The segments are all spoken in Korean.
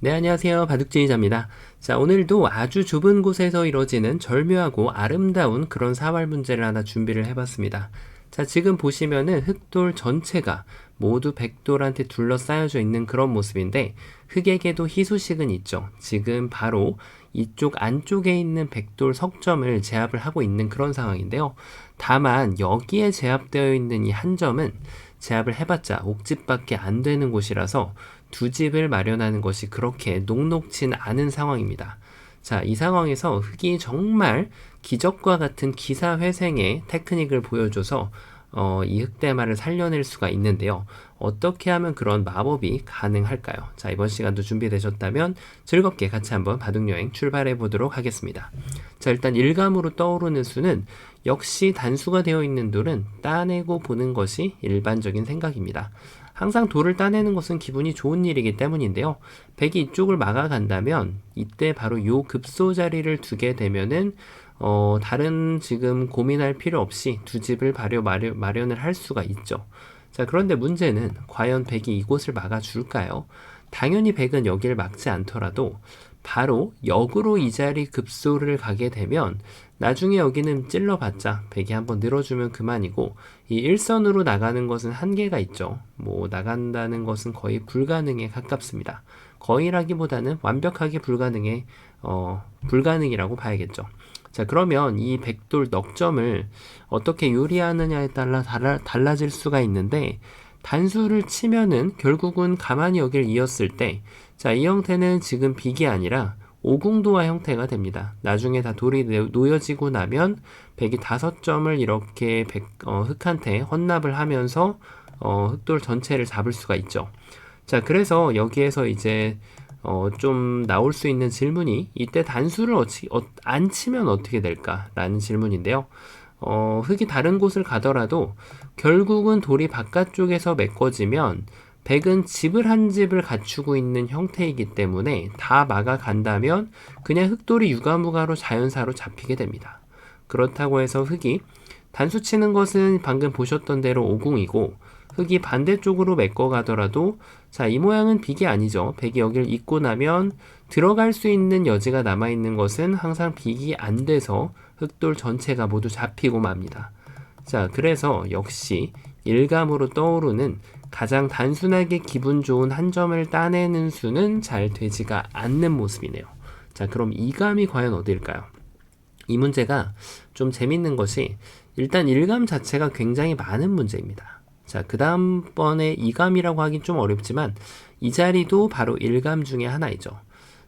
네, 안녕하세요. 바둑진이자입니다. 자, 오늘도 아주 좁은 곳에서 이루어지는 절묘하고 아름다운 그런 사활 문제를 하나 준비를 해봤습니다. 자, 지금 보시면은 흑돌 전체가 모두 백돌한테 둘러싸여져 있는 그런 모습인데, 흑에게도 희소식은 있죠. 지금 바로 이쪽 안쪽에 있는 백돌 석점을 제압을 하고 있는 그런 상황인데요. 다만 여기에 제압되어 있는 이 한 점은 제압을 해봤자 옥집밖에 안 되는 곳이라서 두 집을 마련하는 것이 그렇게 녹록진 않은 상황입니다. 자, 이 상황에서 흑이 정말 기적과 같은 기사회생의 테크닉을 보여줘서 이 흑대마를 살려낼 수가 있는데요. 어떻게 하면 그런 마법이 가능할까요? 자, 이번 시간도 준비되셨다면 즐겁게 같이 한번 바둑여행 출발해 보도록 하겠습니다. 자, 일단 일감으로 떠오르는 수는 역시 단수가 되어 있는 돌은 따내고 보는 것이 일반적인 생각입니다. 항상 돌을 따내는 것은 기분이 좋은 일이기 때문인데요. 백이 이쪽을 막아간다면 이때 바로 요 급소 자리를 두게 되면은 다른 지금 고민할 필요 없이 두 집을 마련을 할 수가 있죠. 자, 그런데 문제는 과연 백이 이곳을 막아줄까요? 당연히 백은 여기를 막지 않더라도 바로 역으로 이 자리 급소를 가게 되면 나중에 여기는 찔러봤자 백이 한번 늘어주면 그만이고 이 일선으로 나가는 것은 한계가 있죠. 뭐 나간다는 것은 거의 불가능에 가깝습니다. 거의라기보다는 완벽하게 불가능이라고 봐야겠죠. 자, 그러면 이 백돌 넉점을 어떻게 요리하느냐에 따라 달라질 수가 있는데 단수를 치면은 결국은 가만히 여기를 이었을 때 자, 이 형태는 지금 빅이 아니라 오궁도화 형태가 됩니다. 나중에 다 돌이 놓여지고 나면 백이 5점을 이렇게 흑한테 헌납을 하면서 흑돌 전체를 잡을 수가 있죠. 자, 그래서 여기에서 이제 좀 나올 수 있는 질문이 이때 단수를 안 치면 어떻게 될까라는 질문인데요. 흑이 다른 곳을 가더라도 결국은 돌이 바깥쪽에서 메꿔지면 백은 집을 한 집을 갖추고 있는 형태이기 때문에 다 막아간다면 그냥 흑돌이 유가무가로 자연사로 잡히게 됩니다. 그렇다고 해서 흑이 단수 치는 것은 방금 보셨던 대로 오궁이고 흑이 반대쪽으로 메꿔가더라도 자, 이 모양은 빅이 아니죠. 백이 여기를 잇고 나면 들어갈 수 있는 여지가 남아있는 것은 항상 빅이 안 돼서 흑돌 전체가 모두 잡히고 맙니다. 자, 그래서 역시 일감으로 떠오르는 가장 단순하게 기분 좋은 한 점을 따내는 수는 잘 되지가 않는 모습이네요. 자, 그럼 이감이 과연 어딜까요? 이 문제가 좀 재밌는 것이 일단 일감 자체가 굉장히 많은 문제입니다. 자, 그 다음번에 이감이라고 하긴 좀 어렵지만 이 자리도 바로 일감 중에 하나이죠.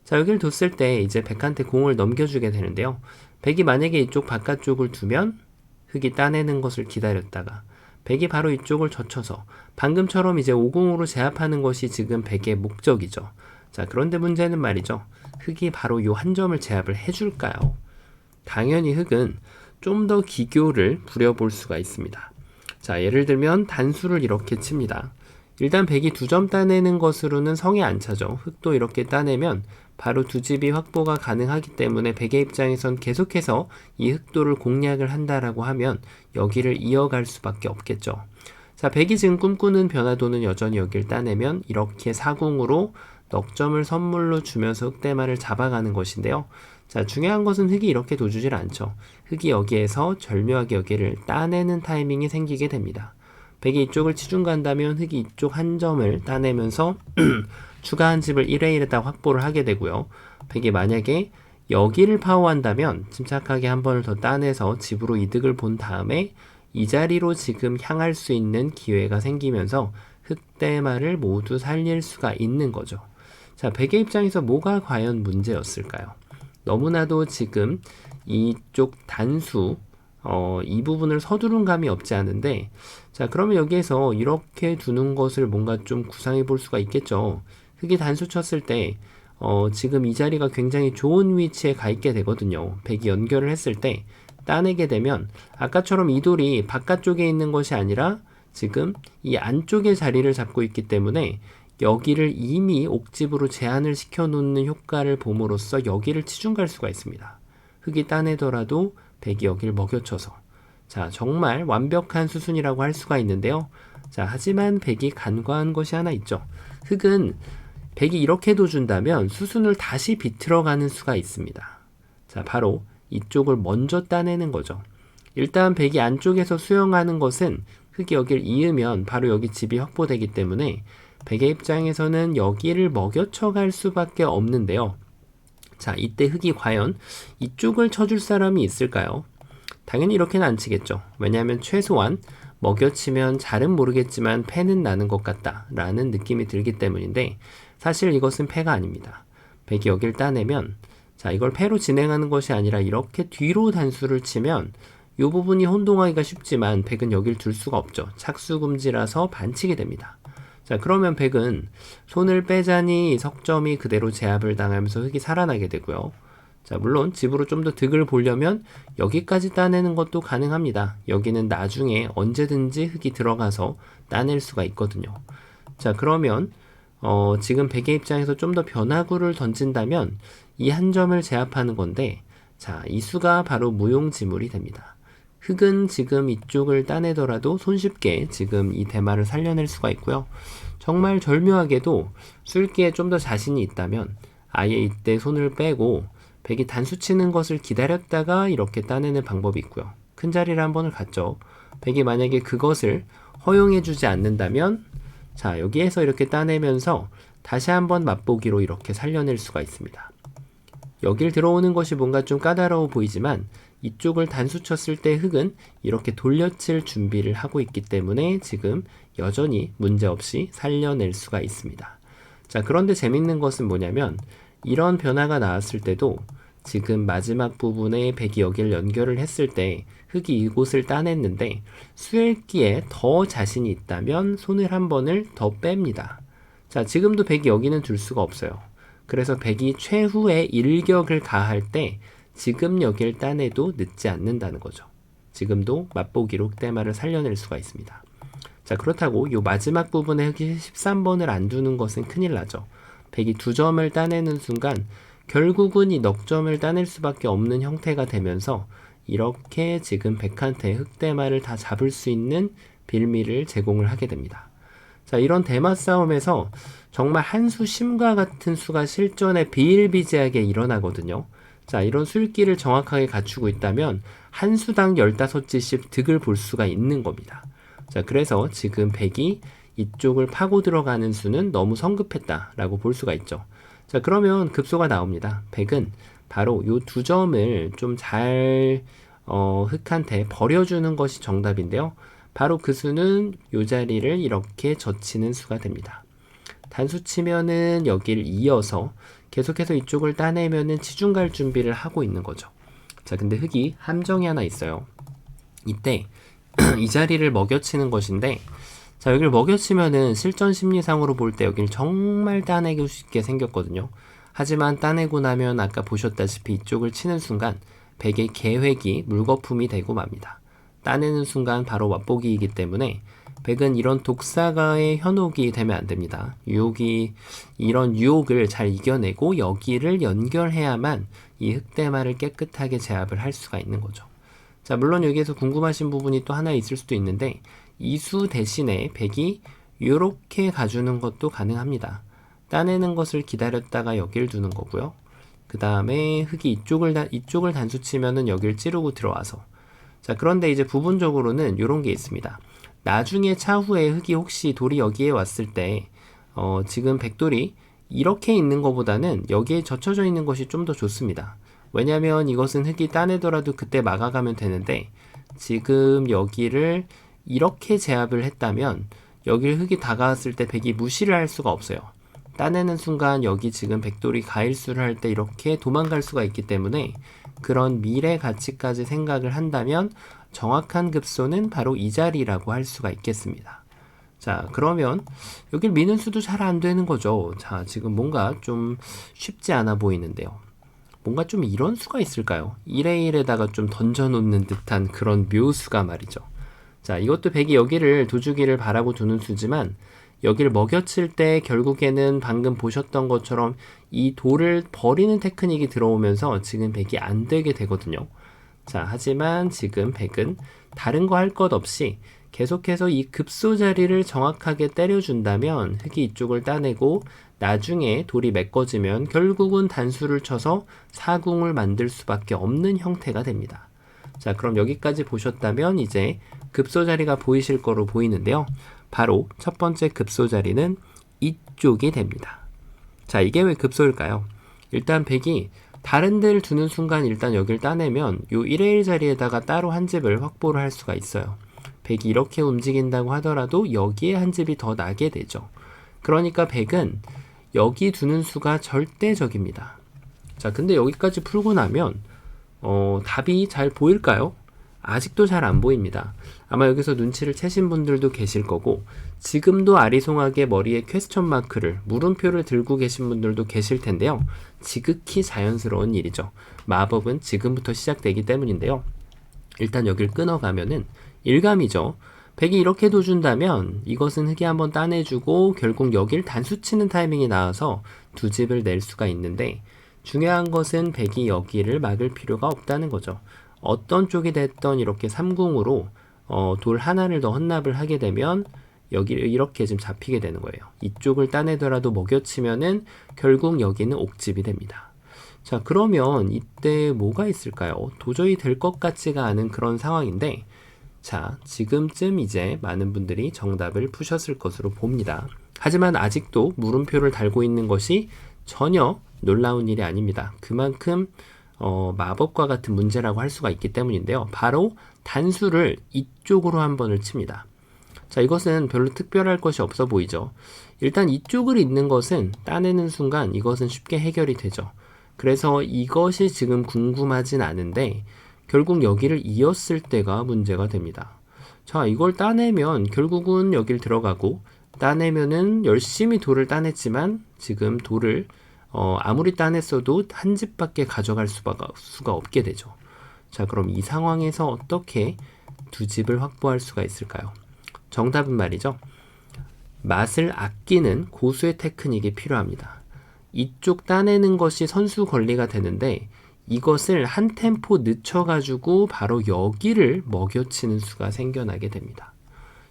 자, 여기를 뒀을 때 이제 백한테 공을 넘겨주게 되는데요. 백이 만약에 이쪽 바깥쪽을 두면 흑이 따내는 것을 기다렸다가 백이 바로 이쪽을 젖혀서 방금처럼 이제 오공으로 제압하는 것이 지금 백의 목적이죠. 자, 그런데 문제는 말이죠. 흑이 바로 요 한 점을 제압을 해줄까요? 당연히 흑은 좀 더 기교를 부려볼 수가 있습니다. 자, 예를 들면 단수를 이렇게 칩니다. 일단 백이 2점 따내는 것으로는 성에 안 차죠. 흑도 이렇게 따내면 바로 두 집이 확보가 가능하기 때문에 백의 입장에선 계속해서 이 흑도를 공략을 한다라고 하면 여기를 이어갈 수밖에 없겠죠. 자, 백이 지금 꿈꾸는 변화도는 여전히 여기를 따내면 이렇게 사궁으로 넉점을 선물로 주면서 흑대마를 잡아가는 것인데요. 자, 중요한 것은 흑이 이렇게 도주질 않죠. 흑이 여기에서 절묘하게 여기를 따내는 타이밍이 생기게 됩니다. 백이 이쪽을 치중 간다면 흑이 이쪽 한 점을 따내면서 추가 한 집을 1회 1에다 확보를 하게 되고요. 백이 만약에 여기를 파워한다면 침착하게 한 번을 더 따내서 집으로 이득을 본 다음에 이 자리로 지금 향할 수 있는 기회가 생기면서 흑대마를 모두 살릴 수가 있는 거죠. 자, 백의 입장에서 뭐가 과연 문제였을까요? 너무나도 지금 이쪽 단수 이 부분을 서두른 감이 없지 않은데 자, 그러면 여기에서 이렇게 두는 것을 뭔가 좀 구상해 볼 수가 있겠죠. 흑이 단수 쳤을 때 지금 이 자리가 굉장히 좋은 위치에 가 있게 되거든요. 백이 연결을 했을 때 따내게 되면 아까처럼 이 돌이 바깥쪽에 있는 것이 아니라 지금 이 안쪽에 자리를 잡고 있기 때문에 여기를 이미 옥집으로 제한을 시켜 놓는 효과를 봄으로써 여기를 치중 갈 수가 있습니다. 흑이 따내더라도 백이 여기를 먹여쳐서 자, 정말 완벽한 수순이라고 할 수가 있는데요. 자, 하지만 백이 간과한 것이 하나 있죠. 흑은 백이 이렇게 둬준다면 수순을 다시 비틀어가는 수가 있습니다. 자, 바로 이쪽을 먼저 따내는 거죠. 일단 백이 안쪽에서 수영하는 것은 흙이 여길 이으면 바로 여기 집이 확보되기 때문에 백의 입장에서는 여기를 먹여쳐 갈 수밖에 없는데요. 자, 이때 흙이 과연 이쪽을 쳐줄 사람이 있을까요? 당연히 이렇게는 안 치겠죠. 왜냐하면 최소한 먹여치면 잘은 모르겠지만 패는 나는 것 같다 라는 느낌이 들기 때문인데, 사실 이것은 패가 아닙니다. 백이 여길 따내면, 자, 이걸 패로 진행하는 것이 아니라 이렇게 뒤로 단수를 치면 이 부분이 혼동하기가 쉽지만 백은 여길 둘 수가 없죠. 착수금지라서 반칙이 됩니다. 자, 그러면 백은 손을 빼자니 석점이 그대로 제압을 당하면서 흙이 살아나게 되고요. 자, 물론 집으로 좀 더 득을 보려면 여기까지 따내는 것도 가능합니다. 여기는 나중에 언제든지 흙이 들어가서 따낼 수가 있거든요. 자, 그러면 지금 백의 입장에서 좀 더 변화구를 던진다면 이 한 점을 제압하는 건데, 자, 이 수가 바로 무용지물이 됩니다. 흙은 지금 이쪽을 따내더라도 손쉽게 지금 이 대마를 살려낼 수가 있고요. 정말 절묘하게도 술기에 좀 더 자신이 있다면 아예 이때 손을 빼고 백이 단수 치는 것을 기다렸다가 이렇게 따내는 방법이 있고요. 큰 자리를 한 번을 갔죠. 백이 만약에 그것을 허용해주지 않는다면, 자, 여기에서 이렇게 따내면서 다시 한번 맛보기로 이렇게 살려낼 수가 있습니다. 여길 들어오는 것이 뭔가 좀 까다로워 보이지만 이쪽을 단수 쳤을 때 흙은 이렇게 돌려칠 준비를 하고 있기 때문에 지금 여전히 문제없이 살려낼 수가 있습니다. 자, 그런데 재밌는 것은 뭐냐면 이런 변화가 나왔을 때도 지금 마지막 부분에 백이 여기를 연결을 했을 때 흙이 이곳을 따냈는데 수읽기에 더 자신이 있다면 손을 한 번을 더 뺍니다. 자, 지금도 백이 여기는 둘 수가 없어요. 그래서 백이 최후의 일격을 가할 때 지금 여길 따내도 늦지 않는다는 거죠. 지금도 맛보기로 흑대마를 살려낼 수가 있습니다. 자, 그렇다고 이 마지막 부분에 흙이 13번을 안 두는 것은 큰일 나죠. 백이 2점을 따내는 순간 결국은 이 넉점을 따낼 수밖에 없는 형태가 되면서 이렇게 지금 백한테 흑대마를 다 잡을 수 있는 빌미를 제공을 하게 됩니다. 자, 이런 대마 싸움에서 정말 한 수 심과 같은 수가 실전에 비일비재하게 일어나거든요. 자, 이런 술기를 정확하게 갖추고 있다면 한 수당 15지씩 득을 볼 수가 있는 겁니다. 자, 그래서 지금 백이 이쪽을 파고 들어가는 수는 너무 성급했다라고 볼 수가 있죠. 자, 그러면 급소가 나옵니다. 백은 바로 이 2점을 좀 잘 흑한테 버려주는 것이 정답인데요. 바로 그 수는 이 자리를 이렇게 젖히는 수가 됩니다. 단수 치면은 여기를 이어서 계속해서 이쪽을 따내면은 치중 갈 준비를 하고 있는 거죠. 자, 근데 흙이 함정이 하나 있어요. 이때 이 자리를 먹여치는 것인데, 자, 여기를 먹여치면은 실전 심리상으로 볼 때 여기를 정말 따내기 쉽게 생겼거든요. 하지만 따내고 나면 아까 보셨다시피 이쪽을 치는 순간 백의 계획이 물거품이 되고 맙니다. 따내는 순간 바로 맛보기이기 때문에 백은 이런 독사가의 현혹이 되면 안 됩니다. 이런 유혹을 잘 이겨내고 여기를 연결해야만 이 흑대마를 깨끗하게 제압을 할 수가 있는 거죠. 자, 물론 여기에서 궁금하신 부분이 또 하나 있을 수도 있는데 이 수 대신에 백이 이렇게 가주는 것도 가능합니다. 따내는 것을 기다렸다가 여기를 두는 거고요. 그 다음에 흙이 이쪽을 단수 치면은 여기를 찌르고 들어와서, 자, 그런데 이제 부분적으로는 이런 게 있습니다. 나중에 차후에 흙이 혹시 돌이 여기에 왔을 때 지금 백돌이 이렇게 있는 것보다는 여기에 젖혀져 있는 것이 좀 더 좋습니다. 왜냐면 이것은 흙이 따내더라도 그때 막아가면 되는데 지금 여기를 이렇게 제압을 했다면 여기를 흙이 다가왔을 때 백이 무시를 할 수가 없어요. 따내는 순간 여기 지금 백돌이 가일수를 할 때 이렇게 도망갈 수가 있기 때문에 그런 미래 가치까지 생각을 한다면 정확한 급소는 바로 이 자리라고 할 수가 있겠습니다. 자, 그러면 여길 미는 수도 잘 안 되는 거죠. 자, 지금 뭔가 좀 쉽지 않아 보이는데요. 뭔가 좀 이런 수가 있을까요? 1에 1에다가 좀 던져놓는 듯한 그런 묘수가 말이죠. 자, 이것도 백이 여기를 도주기를 바라고 두는 수지만 여기를 먹여칠 때 결국에는 방금 보셨던 것처럼 이 돌을 버리는 테크닉이 들어오면서 지금 백이 안 되게 되거든요. 자, 하지만 지금 백은 다른 거 할 것 없이 계속해서 이 급소 자리를 정확하게 때려준다면 흙이 이쪽을 따내고 나중에 돌이 메꿔지면 결국은 단수를 쳐서 사궁을 만들 수밖에 없는 형태가 됩니다. 자, 그럼 여기까지 보셨다면 이제 급소 자리가 보이실 거로 보이는데요. 바로 첫 번째 급소 자리는 이쪽이 됩니다. 자, 이게 왜 급소일까요? 일단 백이 다른 데를 두는 순간 일단 여길 따내면 요 1의 1 자리에다가 따로 한 집을 확보를 할 수가 있어요. 백이 이렇게 움직인다고 하더라도 여기에 한 집이 더 나게 되죠. 그러니까 백은 여기 두는 수가 절대적입니다. 자, 근데 여기까지 풀고 나면 답이 잘 보일까요? 아직도 잘 안 보입니다. 아마 여기서 눈치를 채신 분들도 계실 거고 지금도 아리송하게 머리에 퀘스천 마크를 물음표를 들고 계신 분들도 계실 텐데요. 지극히 자연스러운 일이죠. 마법은 지금부터 시작되기 때문인데요. 일단 여길 끊어가면은 일감이죠. 백이 이렇게 둬준다면 이것은 흙이 한번 따내주고 결국 여길 단수 치는 타이밍이 나와서 두 집을 낼 수가 있는데 중요한 것은 백이 여기를 막을 필요가 없다는 거죠. 어떤 쪽이 됐던 이렇게 3궁으로 돌 하나를 더 헌납을 하게 되면 여기를 이렇게 지금 잡히게 되는 거예요. 이쪽을 따내더라도 먹여치면은 결국 여기는 옥집이 됩니다. 자, 그러면 이때 뭐가 있을까요? 도저히 될 것 같지가 않은 그런 상황인데 자, 지금쯤 이제 많은 분들이 정답을 푸셨을 것으로 봅니다. 하지만 아직도 물음표를 달고 있는 것이 전혀 놀라운 일이 아닙니다. 그만큼 마법과 같은 문제라고 할 수가 있기 때문인데요. 바로 단수를 이쪽으로 한 번을 칩니다. 자, 이것은 별로 특별할 것이 없어 보이죠. 일단 이쪽을 잇는 것은 따내는 순간 이것은 쉽게 해결이 되죠. 그래서 이것이 지금 궁금하진 않은데 결국 여기를 이었을 때가 문제가 됩니다. 자, 이걸 따내면 결국은 여길 들어가고 따내면은 열심히 돌을 따냈지만 지금 돌을 아무리 따냈어도 한 집밖에 가져갈 수가 없게 되죠. 자, 그럼 이 상황에서 어떻게 두 집을 확보할 수가 있을까요? 정답은 말이죠. 맛을 아끼는 고수의 테크닉이 필요합니다. 이쪽 따내는 것이 선수 권리가 되는데 이것을 한 템포 늦춰가지고 바로 여기를 먹여치는 수가 생겨나게 됩니다.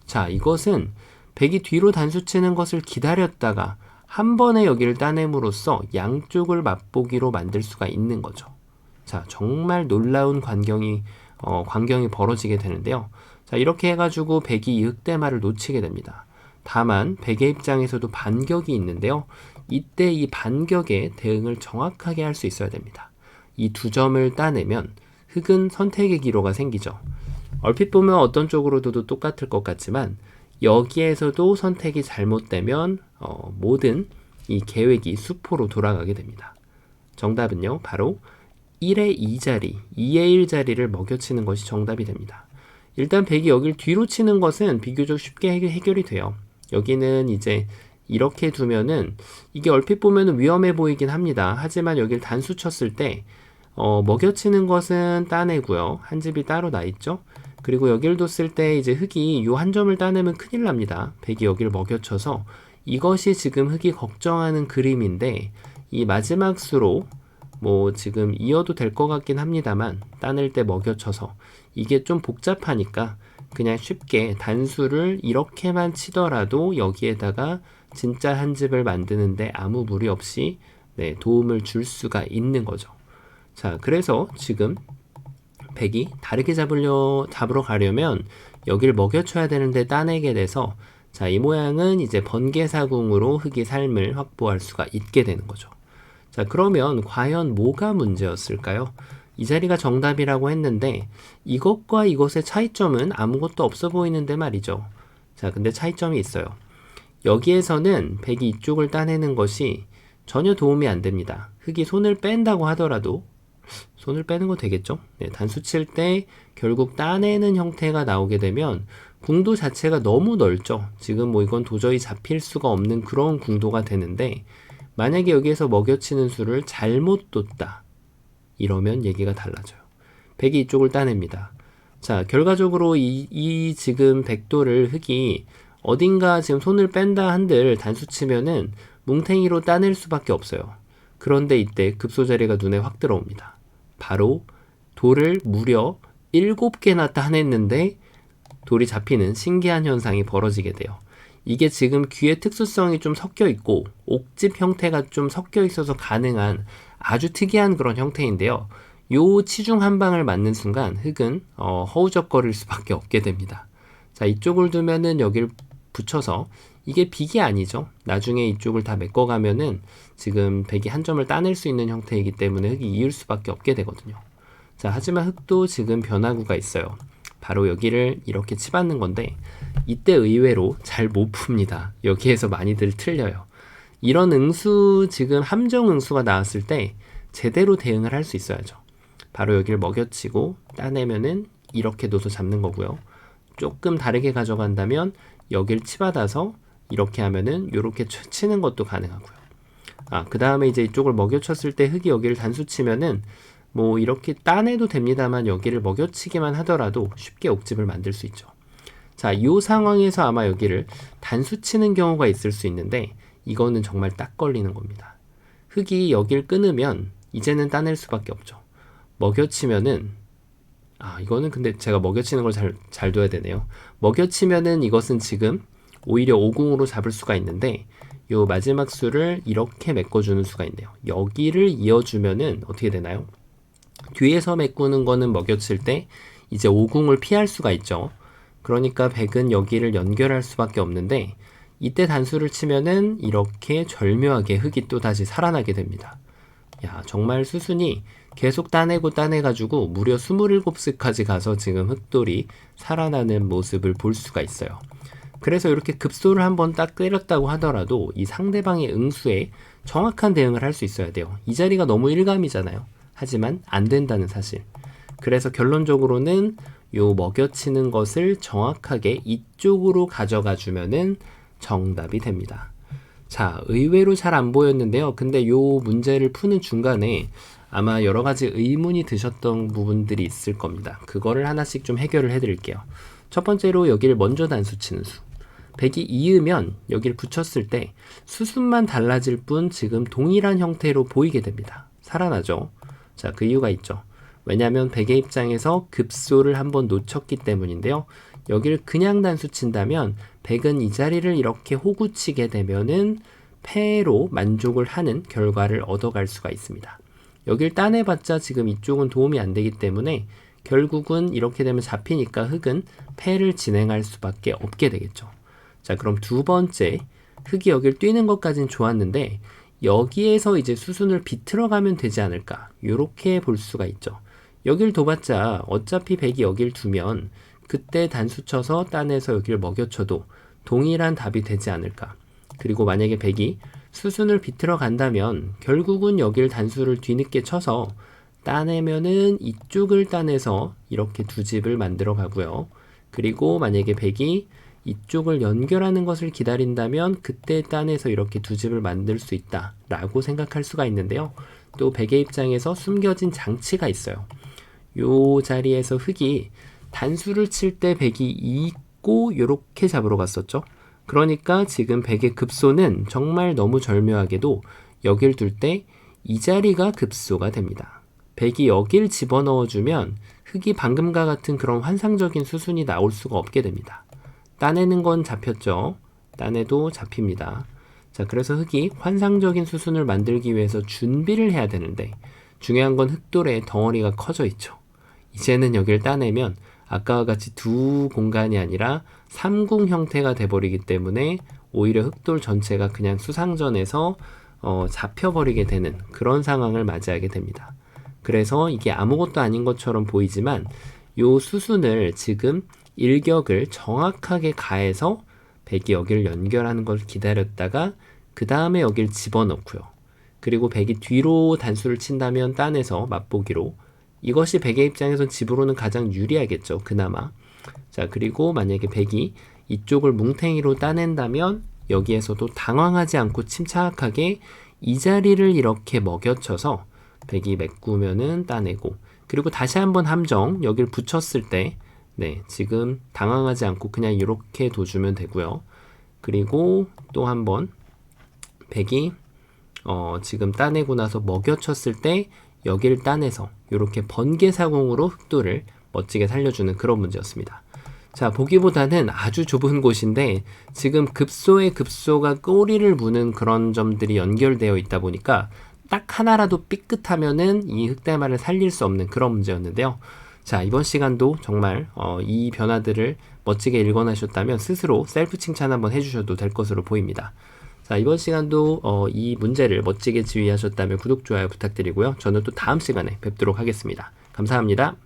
자, 이것은 백이 뒤로 단수 치는 것을 기다렸다가 한 번에 여기를 따냄으로써 양쪽을 맛보기로 만들 수가 있는 거죠. 자, 정말 놀라운 광경이 벌어지게 되는데요. 자, 이렇게 해가지고 백이 이 흑대마를 놓치게 됩니다. 다만 백의 입장에서도 반격이 있는데요. 이때 이 반격에 대응을 정확하게 할 수 있어야 됩니다. 이 두 점을 따내면 흑은 선택의 기로가 생기죠. 얼핏 보면 어떤 쪽으로 둬도 똑같을 것 같지만 여기에서도 선택이 잘못되면 모든 이 계획이 수포로 돌아가게 됩니다. 정답은요, 바로 1의 2 자리, 2의 1 자리를 먹여치는 것이 정답이 됩니다. 일단 백이 여길 뒤로 치는 것은 비교적 쉽게 해결이 돼요. 여기는 이제 이렇게 두면은 이게 얼핏 보면 위험해 보이긴 합니다. 하지만 여길 단수 쳤을 때 먹여치는 것은 따내고요. 한 집이 따로 나 있죠. 그리고 여길 뒀을 때 이제 흑이 요 한 점을 따내면 큰일 납니다. 백이 여기를 먹여쳐서 이것이 지금 흑이 걱정하는 그림인데 이 마지막 수로 뭐 지금 이어도 될 것 같긴 합니다만 따낼 때 먹여쳐서 이게 좀 복잡하니까 그냥 쉽게 단수를 이렇게만 치더라도 여기에다가 진짜 한 집을 만드는데 아무 무리 없이 도움을 줄 수가 있는 거죠. 자, 그래서 지금 백이 다르게 잡으러 가려면 여기를 먹여쳐야 되는데 따내게 돼서 자, 이 모양은 이제 번개사궁으로 흑이 삶을 확보할 수가 있게 되는 거죠. 자, 그러면 과연 뭐가 문제였을까요? 이 자리가 정답이라고 했는데 이것과 이것의 차이점은 아무것도 없어 보이는데 말이죠. 자, 근데 차이점이 있어요. 여기에서는 백이 이쪽을 따내는 것이 전혀 도움이 안 됩니다. 흑이 손을 뺀다고 하더라도 손을 빼는 거 되겠죠? 단수 칠 때 결국 따내는 형태가 나오게 되면 궁도 자체가 너무 넓죠. 지금 뭐 이건 도저히 잡힐 수가 없는 그런 궁도가 되는데 만약에 여기에서 먹여치는 수를 잘못 뒀다. 이러면 얘기가 달라져요. 백이 이쪽을 따냅니다. 자, 결과적으로 이 지금 백도를 흑이 어딘가 지금 손을 뺀다 한들 단수 치면은 뭉탱이로 따낼 수밖에 없어요. 그런데 이때 급소자리가 눈에 확 들어옵니다. 바로 돌을 무려 7개나 따냈는데 돌이 잡히는 신기한 현상이 벌어지게 돼요. 이게 지금 귀의 특수성이 좀 섞여 있고 옥집 형태가 좀 섞여 있어서 가능한 아주 특이한 그런 형태인데요. 요 치중 한 방을 맞는 순간 흙은 허우적거릴 수밖에 없게 됩니다. 자, 이쪽을 두면은 여기를 붙여서 이게 빅이 아니죠. 나중에 이쪽을 다 메꿔가면은 지금 백이 한 점을 따낼 수 있는 형태이기 때문에 흙이 이을 수밖에 없게 되거든요. 자, 하지만 흙도 지금 변화구가 있어요. 바로 여기를 이렇게 치받는 건데 이때 의외로 잘 못 풉니다. 여기에서 많이들 틀려요. 이런 응수, 지금 함정 응수가 나왔을 때 제대로 대응을 할 수 있어야죠. 바로 여기를 먹여치고 따내면은 이렇게 둬서 잡는 거고요. 조금 다르게 가져간다면 여기를 치받아서 이렇게 하면은 이렇게 치는 것도 가능하고요. 그 다음에 이제 이쪽을 먹여쳤을 때 흙이 여기를 단수 치면은 뭐 이렇게 따내도 됩니다만 여기를 먹여치기만 하더라도 쉽게 옥집을 만들 수 있죠. 자, 이 상황에서 아마 여기를 단수 치는 경우가 있을 수 있는데 이거는 정말 딱 걸리는 겁니다. 흙이 여기를 끊으면 이제는 따낼 수밖에 없죠. 먹여치면은 이거는 근데 제가 먹여치는 걸 잘 둬야 되네요. 먹여치면은 이것은 지금 오히려 오궁으로 잡을 수가 있는데 요 마지막 수를 이렇게 메꿔주는 수가 있네요. 여기를 이어주면은 어떻게 되나요? 뒤에서 메꾸는 거는 먹여칠 때 이제 오궁을 피할 수가 있죠. 그러니까 백은 여기를 연결할 수밖에 없는데 이때 단수를 치면은 이렇게 절묘하게 흙이 또 다시 살아나게 됩니다. 야, 정말 수순이 계속 따내고 따내가지고 무려 27습까지 가서 지금 흙돌이 살아나는 모습을 볼 수가 있어요. 그래서 이렇게 급소를 한번 딱 때렸다고 하더라도 이 상대방의 응수에 정확한 대응을 할 수 있어야 돼요. 이 자리가 너무 일감이잖아요. 하지만 안 된다는 사실. 그래서 결론적으로는 요 먹여치는 것을 정확하게 이쪽으로 가져가 주면은 정답이 됩니다. 자, 의외로 잘 안 보였는데요. 근데 요 문제를 푸는 중간에 아마 여러 가지 의문이 드셨던 부분들이 있을 겁니다. 그거를 하나씩 좀 해결을 해드릴게요. 첫 번째로 여기를 먼저 단수 치는 수. 백이 이으면 여기를 붙였을 때 수순만 달라질 뿐 지금 동일한 형태로 보이게 됩니다. 살아나죠. 자, 그 이유가 있죠. 왜냐하면 백의 입장에서 급소를 한번 놓쳤기 때문인데요. 여기를 그냥 단수 친다면 백은 이 자리를 이렇게 호구치게 되면은 패로 만족을 하는 결과를 얻어갈 수가 있습니다. 여길 따내봤자 지금 이쪽은 도움이 안 되기 때문에 결국은 이렇게 되면 잡히니까 흙은 패를 진행할 수밖에 없게 되겠죠. 자, 그럼 두 번째, 흙이 여길 뛰는 것까진 좋았는데 여기에서 이제 수순을 비틀어가면 되지 않을까, 요렇게 볼 수가 있죠. 여길 둬봤자 어차피 백이 여길 두면 그때 단수 쳐서 따내서 여기를 먹여쳐도 동일한 답이 되지 않을까. 그리고 만약에 백이 수순을 비틀어 간다면 결국은 여길 단수를 뒤늦게 쳐서 따내면은 이쪽을 따내서 이렇게 두 집을 만들어 가고요. 그리고 만약에 백이 이쪽을 연결하는 것을 기다린다면 그때 따내서 이렇게 두 집을 만들 수 있다 라고 생각할 수가 있는데요. 또 백의 입장에서 숨겨진 장치가 있어요. 요 자리에서 흙이 단수를 칠 때 백이 있고 요렇게 잡으러 갔었죠. 그러니까 지금 백의 급소는 정말 너무 절묘하게도 여길 둘 때 이 자리가 급소가 됩니다. 백이 여길 집어넣어주면 흙이 방금과 같은 그런 환상적인 수순이 나올 수가 없게 됩니다. 따내는 건 잡혔죠. 따내도 잡힙니다. 자, 그래서 흙이 환상적인 수순을 만들기 위해서 준비를 해야 되는데 중요한 건 흙돌의 덩어리가 커져 있죠. 이제는 여기를 따내면 아까와 같이 두 공간이 아니라 삼궁 형태가 돼버리기 때문에 오히려 흙돌 전체가 그냥 수상전에서 잡혀버리게 되는 그런 상황을 맞이하게 됩니다. 그래서 이게 아무것도 아닌 것처럼 보이지만 요 수순을 지금 일격을 정확하게 가해서 백이 여기를 연결하는 걸 기다렸다가 그 다음에 여기를 집어넣고요. 그리고 백이 뒤로 단수를 친다면 따내서 맛보기로, 이것이 백의 입장에선 집으로는 가장 유리하겠죠. 그나마. 자, 그리고 만약에 백이 이쪽을 뭉탱이로 따낸다면 여기에서도 당황하지 않고 침착하게 이 자리를 이렇게 먹여쳐서 백이 메꾸면은 따내고, 그리고 다시 한번 함정 여기를 붙였을 때 지금 당황하지 않고 그냥 이렇게 둬주면 되고요. 그리고 또 한번 백이 지금 따내고 나서 먹여쳤을 때 여기를 따내서 이렇게 번개사공으로 흙돌을 멋지게 살려주는 그런 문제였습니다. 자, 보기보다는 아주 좁은 곳인데 지금 급소의 급소가 꼬리를 무는 그런 점들이 연결되어 있다 보니까 딱 하나라도 삐끗하면은 이 흑달마를 살릴 수 없는 그런 문제였는데요. 자, 이번 시간도 정말 이 변화들을 멋지게 읽어내셨다면 스스로 셀프 칭찬 한번 해주셔도 될 것으로 보입니다. 자, 이번 시간도 이 문제를 멋지게 지휘하셨다면 구독, 좋아요 부탁드리고요. 저는 또 다음 시간에 뵙도록 하겠습니다. 감사합니다.